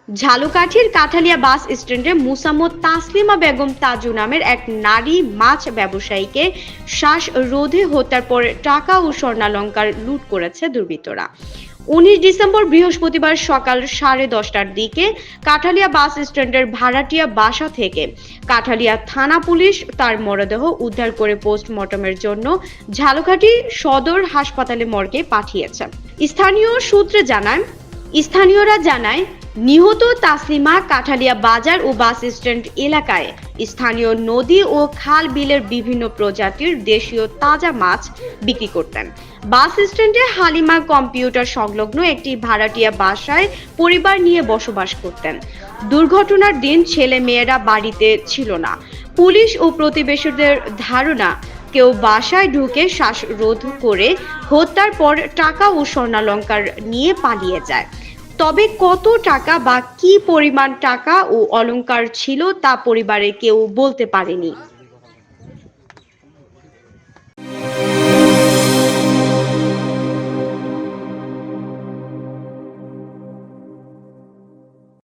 ঝালকাঠির কাঠালিয়া বাস স্ট্যান্ডে মুসাম্মদ তাসলিমা বেগম তাজু নামের এক নারী মাছ ব্যবসায়ীকে শ্বাসরোধে হত্যার পর টাকা ও স্বর্ণালংকার লুট করেছে দুর্বৃত্তরা। 19 ডিসেম্বর বৃহস্পতিবার সকাল 10:30টার দিকে কাঠালিয়া বাস স্ট্যান্ডের ভাড়াটিয়া বাসা থেকে কাঠালিয়া থানা পুলিশ তার মরদেহ উদ্ধার করে পোস্টমর্টমের জন্য ঝালকাঠি সদর হাসপাতালে মর্গে পাঠিয়েছে। স্থানীয়রা জানায় নিহত তাসলিমা কাঠালিয়া বাজার ও বাস স্ট্যান্ড এলাকায় স্থানীয় নদী ও খাল বিলের বিভিন্ন প্রজাতির দেশীয় তাজা মাছ বিক্রি করতেন। বাস স্ট্যান্ডে হালিমা কম্পিউটার সংলগ্ন একটি ভাড়াটিয়া বাসায় পরিবার নিয়ে বসবাস করতেন। দুর্ঘটনার দিন ছেলে মেয়েরা বাড়িতে ছিল না। পুলিশ ও প্রতিবেশীদের ধারণা কেউ বাসায় ঢুকে শ্বাসরোধ করে হত্যার পর টাকা ও স্বর্ণালংকার নিয়ে পালিয়ে যায়। তবে কত টাকা বা কি পরিমাণ টাকা ও অলংকার ছিল তা পরিবারের কেউ বলতে পারেনি।